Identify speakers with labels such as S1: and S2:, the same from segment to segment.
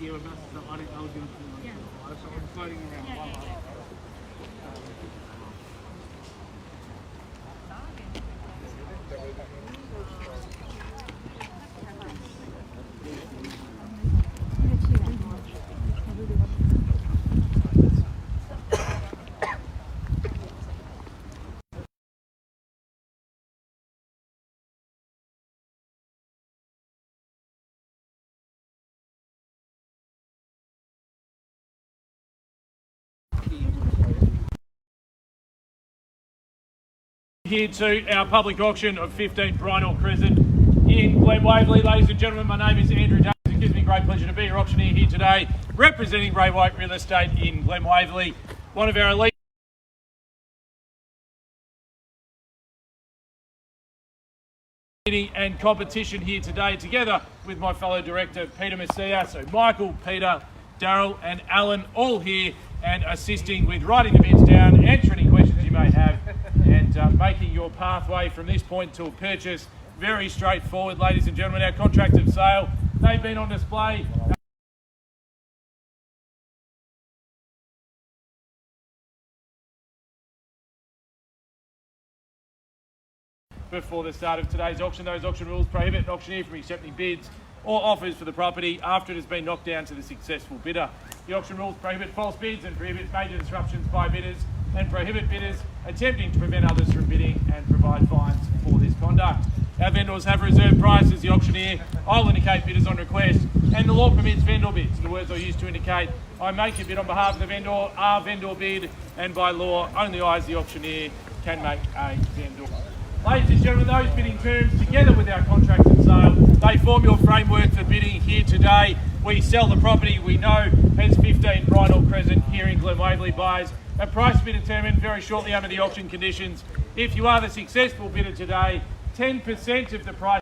S1: you about stuff. I was going to do it. So I'm floating around.
S2: Here to our public auction of 15 Brynor Crescent in Glen Waverley. Ladies and gentlemen, my name is Andrew James. It gives me great pleasure to be your auctioneer here today, representing Ray White Real Estate in Glen Waverley, one of our elite and competition here today, together with my fellow director Peter Messia. So Michael, Peter, Darryl and Alan all here and assisting with writing the bids down, answering any questions you may have, and making your pathway from this point to a purchase very straightforward. Ladies and gentlemen, our contract of sale, they've been on display before the start of today's auction. Those auction rules prohibit an auctioneer from accepting bids or offers for the property after it has been knocked down to the successful bidder. The auction rules prohibit false bids and prohibit major disruptions by bidders, and prohibit bidders attempting to prevent others from bidding and provide fines for this conduct. Our vendors have reserved price. As the auctioneer, I'll indicate bidders on request, and the law permits vendor bids. The words I use to indicate I make a bid on behalf of the vendor are vendor bid, and by law, only I as the auctioneer can make a vendor. Ladies and gentlemen, those bidding terms, together with our contract and sale, they form your framework for bidding here today. We sell the property we know as 15 Brynor Crescent here in Glen Waverley. Buyers, a price to be determined very shortly under the auction conditions. If you are the successful bidder today, 10% of the price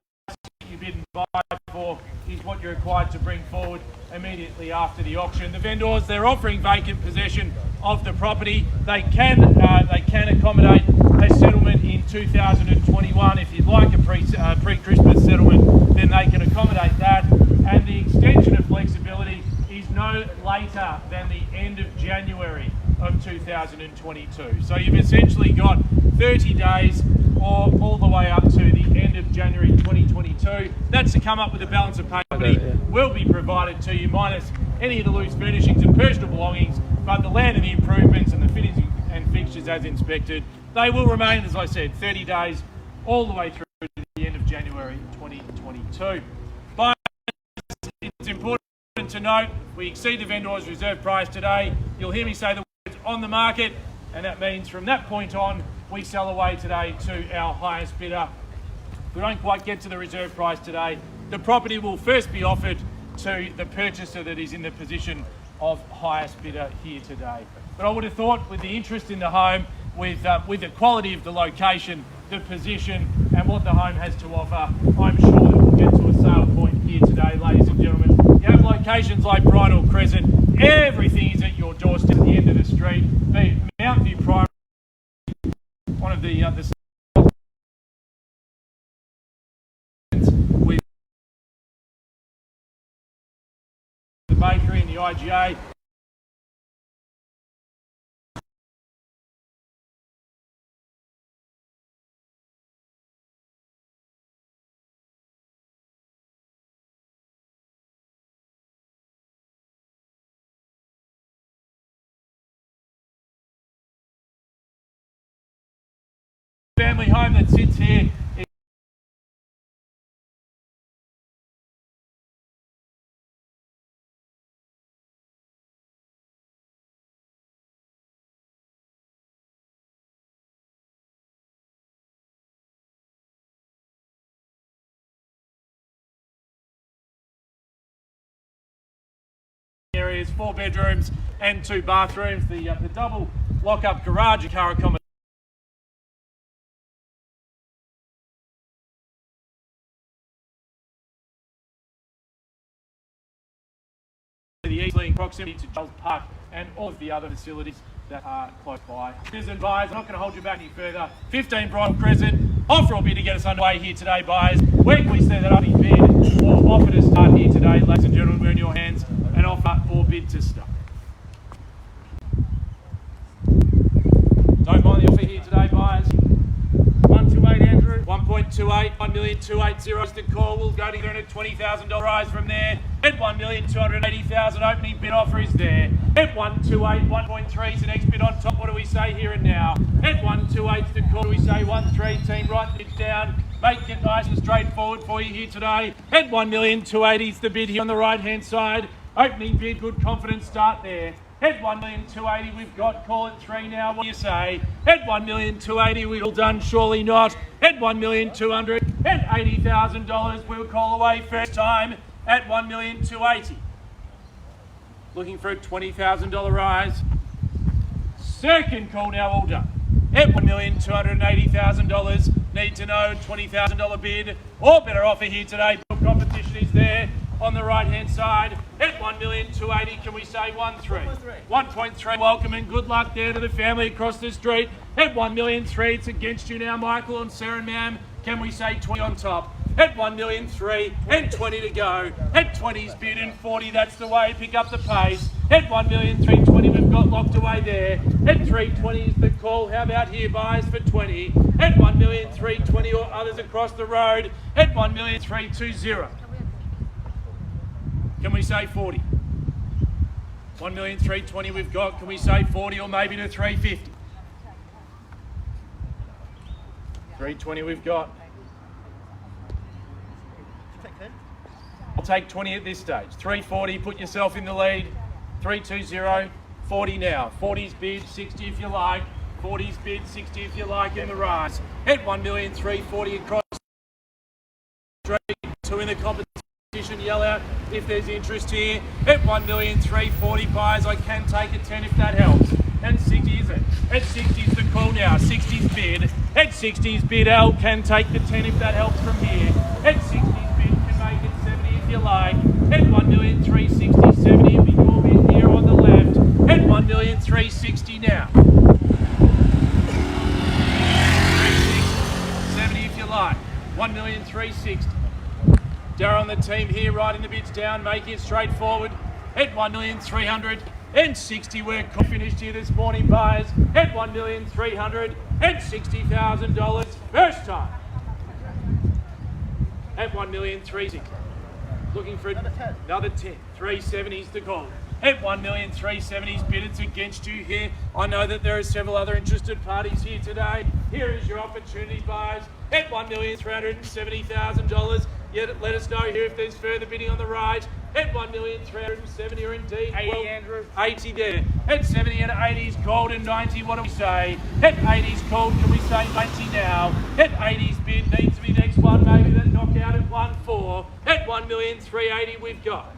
S2: you bid and buy for is what you're required to bring forward immediately after the auction. The vendors, they're offering vacant possession of the property. They can accommodate a settlement in 2021. If you'd like a pre-Christmas settlement, then they can accommodate that. And the extension of flexibility is no later than the end of January of 2022. So you've essentially got 30 days or all the way up to the end of January 2022. That's to come up with a balance of payment will be provided to you, minus any of the loose furnishings and personal belongings, but the land and the improvements and the fittings and fixtures as inspected, they will remain, as I said, 30 days all the way through to the end of January 2022. But it's important to note, we exceed the vendor's reserve price today. You'll hear me say the words on the market, and that means from that point on, we sell away today to our highest bidder. If we don't quite get to the reserve price today, the property will first be offered to the purchaser that is in the position of highest bidder here today. But I would have thought, with the interest in the home, with the quality of the location, the position and what the home has to offer, I'm sure that we'll get to a sale point here today, ladies and gentlemen. You have locations like Brynor Crescent, everything is at your doorstep at the end of the street. The Mount View Primary, one of the with the bakery and the IGA. Family home that sits here is areas, 4 bedrooms and 2 bathrooms. The double lock-up garage and car accommodation. The easily in proximity to Giles Park and all of the other facilities that are close by. Bidders and buyers, I'm not going to hold you back any further. 15 Brynor Crescent, offer or bid to get us underway here today, buyers. Where can we set that up in bid or offer to start here today? Ladies and gentlemen, we're in your hands and offer 1,280 is the call. We'll go together in a $20,000 rise from there. At 1,280,000, opening bid offer is there. At 128, 1.3 is the next bid on top. What do we say here and now? At 128 is the call. Do we say 1.3? Team, write the bids down. Make it nice and straightforward for you here today. At 1,280 is the bid here on the right hand side. Opening bid, good confidence start there. At 1,280,000 we've got, call it 3 now, what do you say? At 1,280,000 we're all done, surely not. At 1,280,000 we'll call away first time at 1,280,000. Looking for a $20,000 rise. Second call now, all done. At $1,280,000, need to know $20,000 bid or better offer here today. Competition is there on the right hand side. At 1,280,000, can we say 1.3? 1.3. Welcome and good luck there to the family across the street. At 1,300,000, it's against you now, Michael and Sarah, ma'am. Can we say 20 on top? At 1,300,000 and 20 to go. At 20's bid and 40, that's the way. Pick up the pace. At 1,320,000, we've got locked away there. At 320 is the call. How about here, buys for 20? At 1,320,000 or others across the road. At 1,320,000. Can we say 40? 1,320,000 we've got. Can we say 40 or maybe to 350? 320 we've got. I'll take 20 at this stage. 340, put yourself in the lead. 320, 40 now. 40's bid, 60 if you like. 40's bid, 60 if you like in the rise. At 1,340,000 across the street. Two in the competition, yell out if there's interest here. At 1,340,000 buys, I can take a 10 if that helps. At 60 is it? At 60 is the call now. 60's bid. At 60's bid, Al can take the 10 if that helps from here. At 60's bid, can make it 70 if you like. At 1,360,000, 70 if your bid here on the left. At 1,360,000 now. 70 if you like. 1,360,000. Darryl and the team here writing the bids down, making it straightforward. At 1,360,000, we're finished here this morning, buyers. At $1,360,000, first time. At 1,360,000. Looking for another 10. 370's the call. At 1,370,000's bid, it's against you here. I know that there are several other interested parties here today. Here is your opportunity, buyers. At $1,370,000. Yet let us know here if there's further bidding on the right. At 1,370,000 or indeed
S1: 80, Andrew.
S2: 80 there. At 70 and 80's called and 90, what do we say? At 80's called, can we say 90 now? At 80's bid needs to be next one, maybe that knockout at 1.4. At 1,380,000 we've got.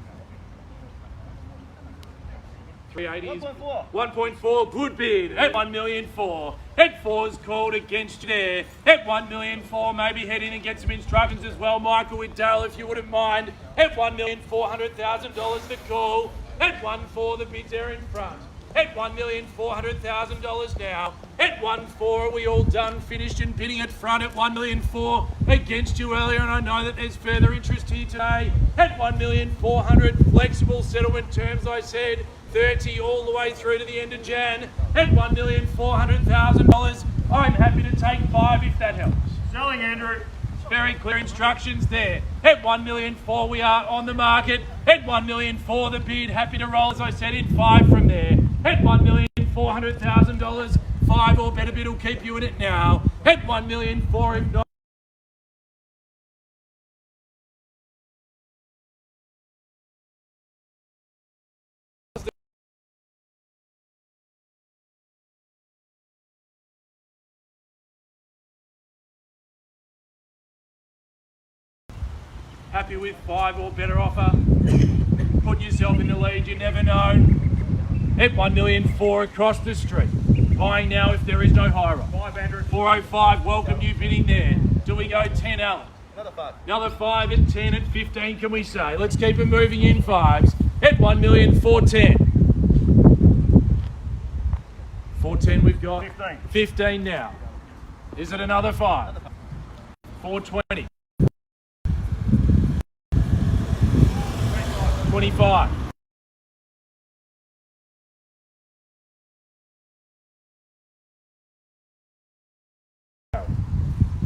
S2: 380 1.4, good bid. At 1,400,000. At 4's called against you there. At 1,400,000, maybe head in and get some instructions as well, Michael, with Darryl, if you wouldn't mind. At $1,400,000 the call. At 1.4, the bids are in front. At $1,400,000 now. At 1.4, are we all done, finished and bidding at front at 1,400,000 against you earlier, and I know that there's further interest here today. At 1,400,000, flexible settlement terms, I said. 30 all the way through to the end of Jan. At $1,400,000, I'm happy to take 5 if that helps.
S1: Selling, Andrew.
S2: Very clear instructions there. At 1,400,000 we are on the market. At 1,400,000 the bid, happy to roll as I said in 5 from there. At $1,400,000, 5 or better bid will keep you in it now. At 1,400,000 if not. Happy with 5 or better offer. Put yourself in the lead, you never know. At 1,400,000 across the street. Buying now if there is no higher offer.
S1: 5, Andrew.
S2: 405, welcome you bidding there. Do we go 10, Alan?
S1: Another 5.
S2: Another 5 at 10 at 15, can we say? Let's keep it moving in 5s. At 1,410,000. 410 we've got.
S1: 15.
S2: 15 now. Is it another 5? 420. 25.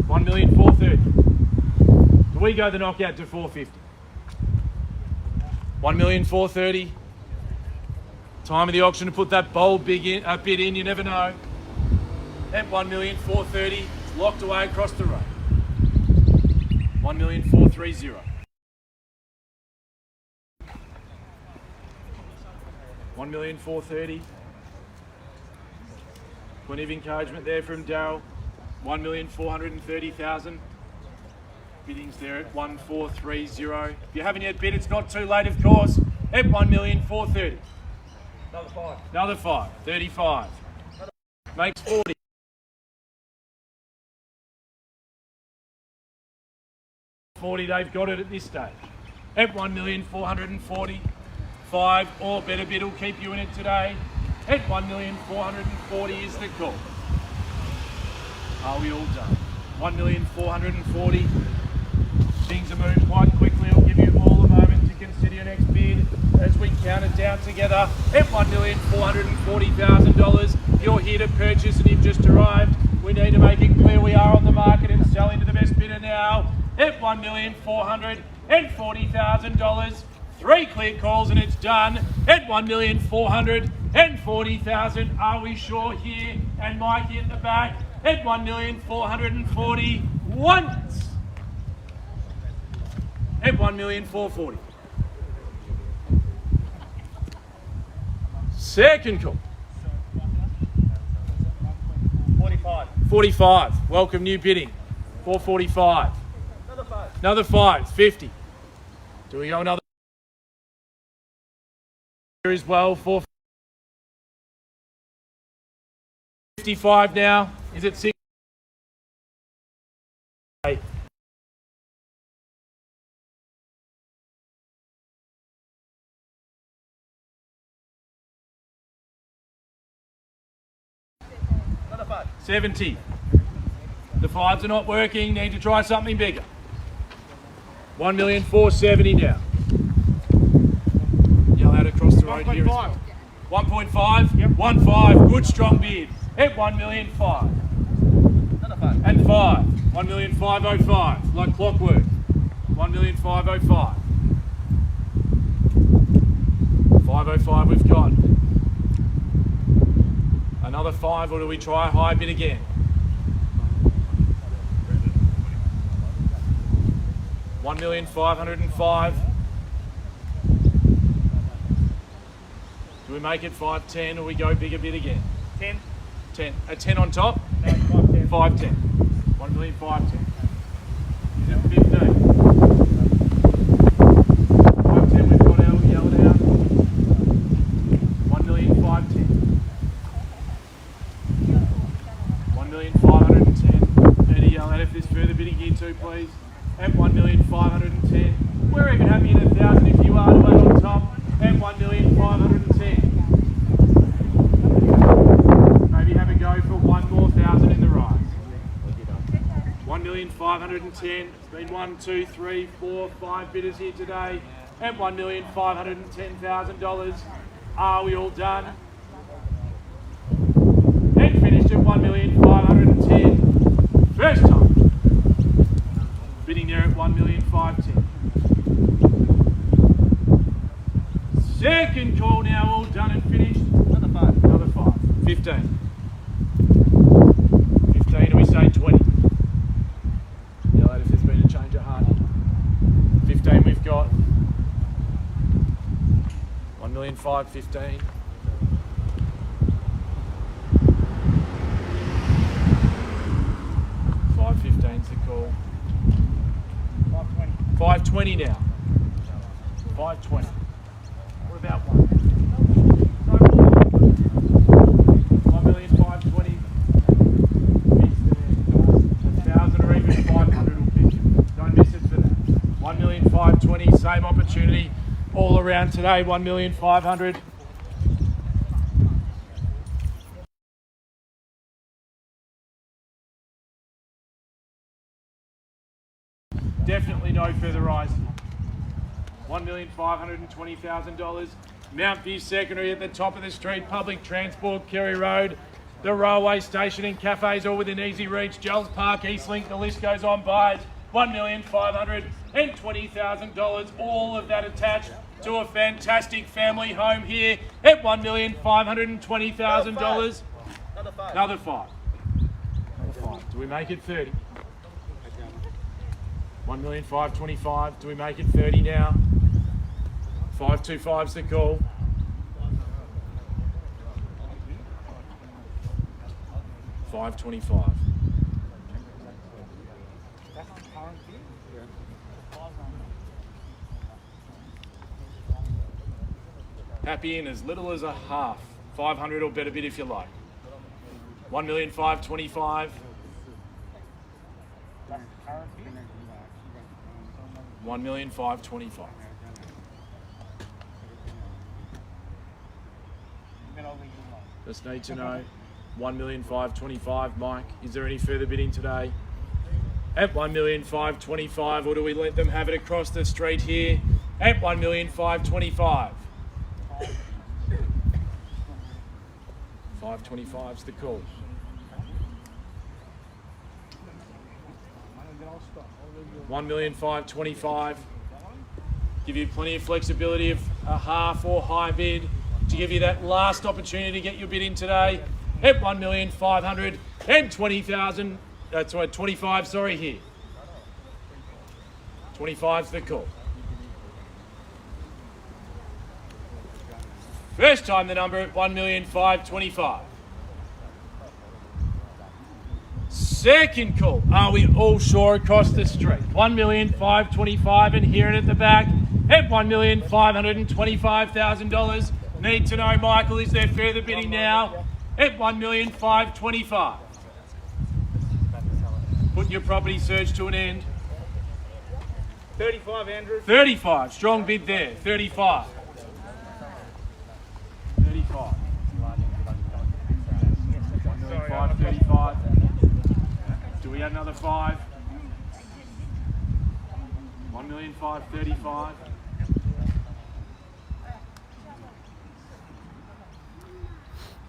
S2: 1,430,000. we go the knockout to 450. 1,430,000. Time of the auction to put that bold bid in, you never know. At 1,430,000, it's locked away across the road. 1,430,000. 1,430,000. Plenty of encouragement there from Darryl. 1,430,000. Biddings there at 1,430,000. If you haven't yet bid, it's not too late, of course. At 1,430,000.
S1: Another 5.
S2: Another 5. 35. Makes 40. 40. They've got it at this stage. At 1,440,000. 5 or better bid will keep you in it today. At 1,440,000 is the call. Are we all done? 1,440,000. Things are moving quite quickly. I'll give you all a moment to consider your next bid as we count it down together. At $1,440,000, you're here to purchase and you've just arrived. We need to make it clear we are on the market and selling to the best bidder now. At $1,440,000, 3 clear calls and it's done. At $1,440,000, are we sure here? And Mikey at the back. At $1,440,000 once. At $1,440,000. Second call.
S1: 45.
S2: 45. Welcome new bidding. 445.
S1: Another 5.
S2: Another 5. 50. Do we go another as well? 455 now. Is it 6?
S1: Another 5.
S2: 70. The 5s are not working. Need to try something bigger. 1,470,000 now. Yell out across the road here.
S1: 1.5.
S2: 1.5?
S1: Yep.
S2: 1.5. Good strong bid. At 1,500,000.
S1: Another 5.
S2: And 5. 1,505,000. Like clockwork. 1,505,000. 505 we've got. Another 5, or do we try a high bid again? 1,505,000. Do we make it 510 or we go bigger bid again?
S1: 10.
S2: 10. A 10 on top?
S1: No, 510.
S2: 510. 1,510,000. Is it 15? 510 we've got our yelled out. 1,510,000. 1,510,000. Eddie, yell out if there's further bidding here too, please. At 1,510,000. We're even happy at 1,000 if you are to add on top. At 1,510,000. Maybe have a go for 1 more thousand in the rise. 1,510,000. It's been 1, 2, 3, 4, 5 bidders here today. At $1,510,000. Are we all done? And finished at 1,510,000. First time. Bidding there at 1,510,000. Second call now, all done and finished.
S1: Another 5.
S2: Another 5. 15. 15, or we say 20. Yell out if there's been a change of heart. 15 we've got. 1,515,000. 515's the call.
S1: 520.
S2: 520 now. 520. What about 1? 1,520,000. 1,000 or even 500 will pick you. Don't miss it for that. 1,520,000, same opportunity all around today. 1,500,000. Definitely no further rise. $1,520,000. Mount View Secondary at the top of the street, public transport, Kerry Road, the railway station and cafes all within easy reach, Gels Park, Eastlink, the list goes on by. $1,520,000. All of that attached to a fantastic family home here at $1,520,000. Another five. Do we make it 30? 1,525,000. Do we make it 30 now? 525's the call. $525. Happy in as little as a half. 500 or better bid if you like. 1,525,000. 1,525,000. Just need to know. 1,525,000, Mike. Is there any further bidding today? At 1,525,000, or do we let them have it across the street here? At 1,525,000. 525's the call. $1,525,000. Give you plenty of flexibility of a half or high bid to give you that last opportunity to get your bid in today. At 1,520,000. That's right, 25. Sorry, here. 25's the call. First time the number at 1,525,000. Second call. Are we all sure across the street? 1,525,000 and hearing at the back at $1,525,000. Need to know, Michael, is there further bidding now at 1,525,000? Put your property search to an end.
S1: 35, Andrew.
S2: 35. Strong bid there. 35. 35. 1,535,000. Do we add another 5? 1,535,000.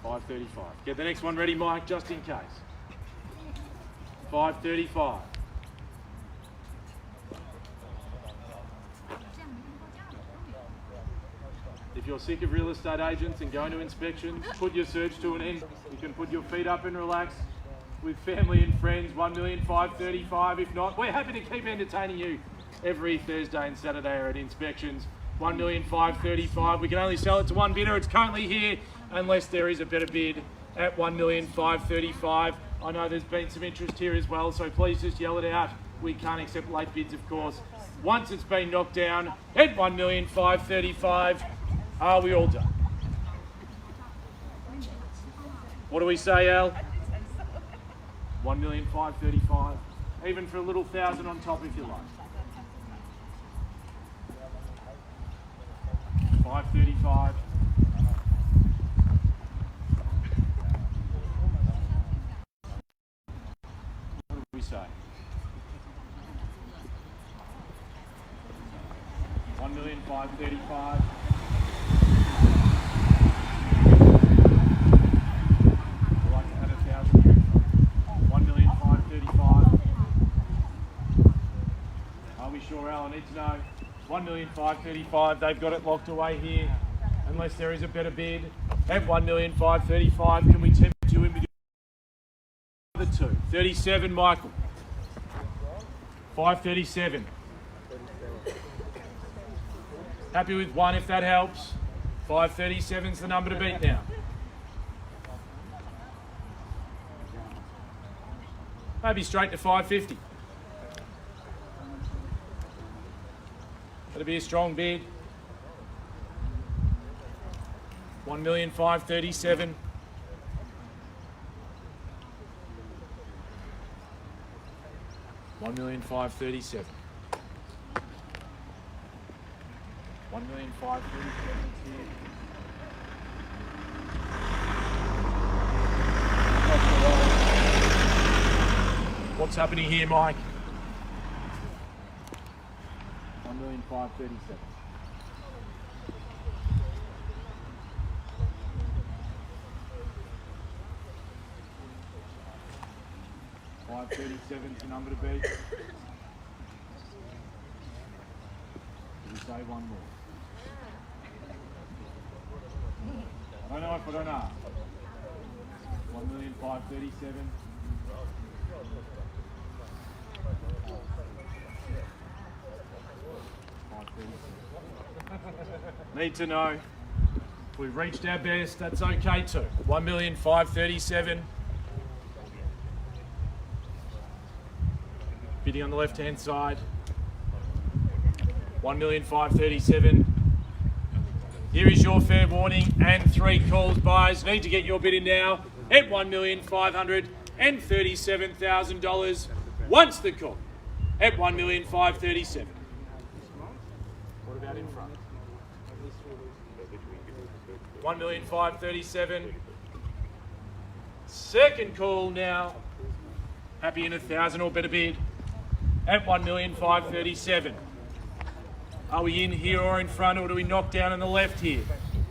S2: 535. Get the next one ready, Mike, just in case. 535. If you're sick of real estate agents and going to inspections, put your search to an end. You can put your feet up and relax with family and friends. 1,535,000. If not, we're happy to keep entertaining you every Thursday and Saturday at inspections. 1,535,000. We can only sell it to one bidder. It's currently here unless there is a better bid at 1,535,000. I know there's been some interest here as well, so please just yell it out. We can't accept late bids, of course. Once it's been knocked down at 1,535,000, are we all done? What do we say, Al? 1,535,000. Even for a little thousand on top if you like. 535. What do we say? 1,535,000. I'd like to add 1,000. 1,535,000. Are we sure, Al? I need to know. 1,535,000. They've got it locked away here, unless there is a better bid. At 1,535,000, can we tempt you in with the other two? 37, Michael. 537. Happy with one if that helps. 537's the number to beat now. Maybe straight to 550. That'll be a strong bid. 1,537,000. 1,537,000. 1,537,000 here. What's happening here, Mike? 1,537,000. 537's the number to beat. say one more. I don't know if I don't ask. 1,537,000. Need to know. If we've reached our best, that's okay too. 1,537,000. Bidding on the left-hand side. 1,537,000. Here is your fair warning and 3 calls. Buyers need to get your bid in now at $1,537,000. Once the call at 1,537,000. What about in front? 1,537,000. Second call now. Happy in 1,000 or better bid at 1,537,000. Are we in here or in front, or do we knock down on the left here?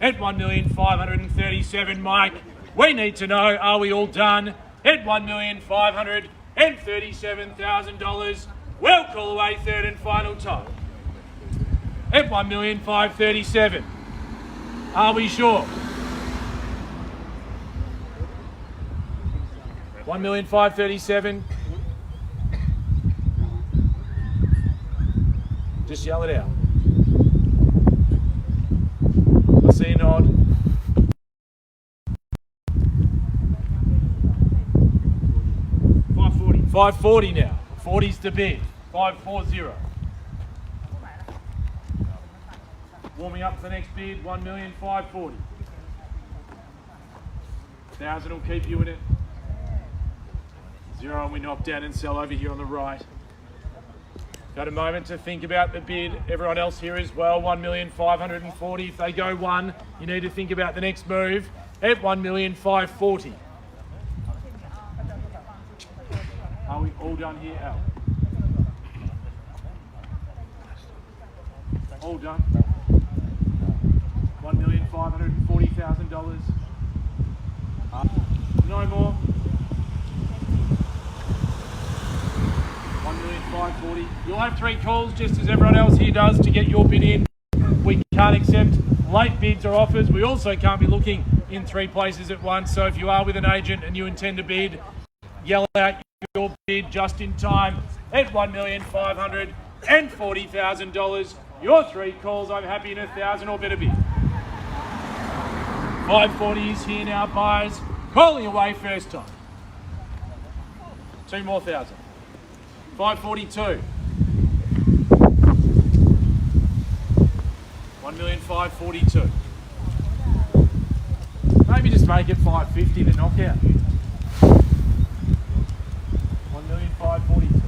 S2: At 1,537,000, Mike. We need to know, are we all done? At $1,537,000. We'll call away third and final time. At 1,537,000. Are we sure? 1,537,000. Just yell it out. I see a nod. 540 now. 40's the bid. 540. Warming up for the next bid. 1,540,000. 1,000 will keep you in it. 0 and we knock down and sell over here on the right. Got a moment to think about the bid. Everyone else here as well. 1,540,000. If they go 1, you need to think about the next move at 1,540,000. Are we all done here, Al? All done. $1,540,000. No more. 1,540,000. You'll have 3 calls, just as everyone else here does, to get your bid in. We can't accept late bids or offers. We also can't be looking in 3 places at once. So if you are with an agent and you intend to bid, yell out your bid just in time at $1,540,000. Your 3 calls, I'm happy in 1,000 or better bid. 540 is here now, buyers. Calling away first time. 2 more thousand. 542. 1,542,000. Maybe just make it 550 to knock out. 1,542,000.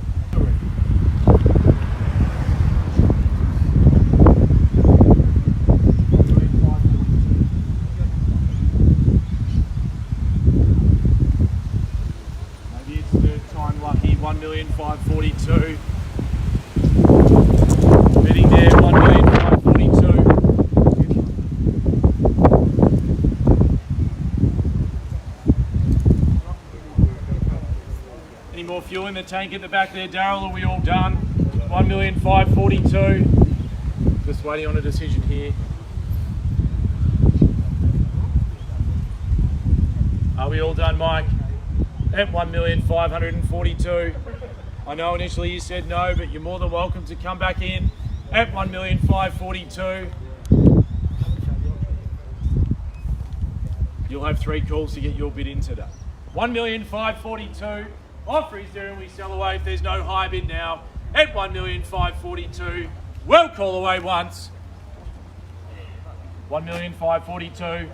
S2: Maybe it's third time lucky. 1,542,000. Bidding there. 1,542,000. Any more fuel in the tank at the back there, Darryl? Are we all done? 1,542,000. Just waiting on a decision here. Are we all done, Mike? At 1,542,000. I know initially you said no, but you're more than welcome to come back in at 1,542,000. You'll have 3 calls to get your bid in today. 1,542,000. Offer is there and we sell away if there's no high bid now at 1,542,000. We'll call away once. 1,542,000.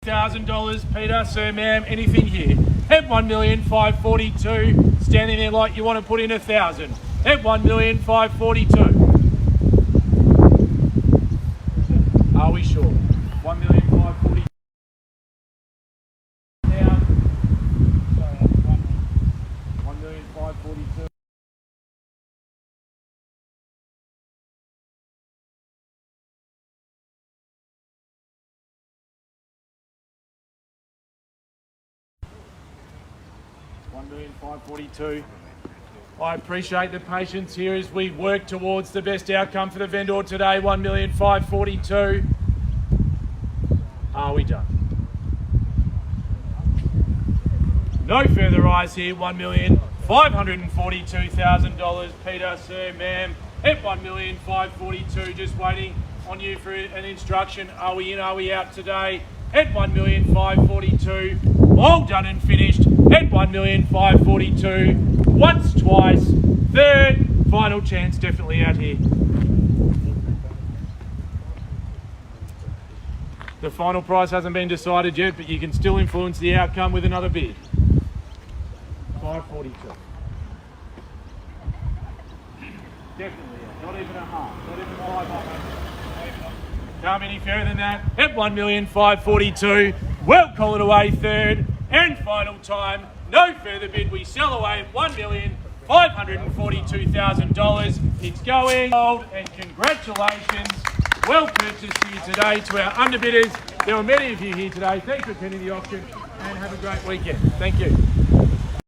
S2: $1,000, Peter, sir, ma'am, anything here at 1,542,000. Standing there like you want to put in 1,000 at 1,542,000. Are we sure? 1,542,000. Down. 1,542,000. 1,542,000. I appreciate the patience here as we work towards the best outcome for the vendor today. 1,542,000. Are we done? No further eyes here. $1,542,000. Peter, sir, ma'am, at 1,542,000. Just waiting on you for an instruction. Are we in? Are we out today? At 1,542,000. All done and finished at 1,542,000. Once, twice, third, final chance, definitely out here. The final price hasn't been decided yet, but you can still influence the outcome with another bid. 542. Definitely out. Not even a half. Not even 500. Can't be any fairer than that. At 1,542,000. We'll call it away third and final time. No further bid. We sell away at $1,542,000. It's going gold, and congratulations. Well purchased here today to our underbidders. There were many of you here today. Thanks for attending the auction and have a great weekend. Thank you.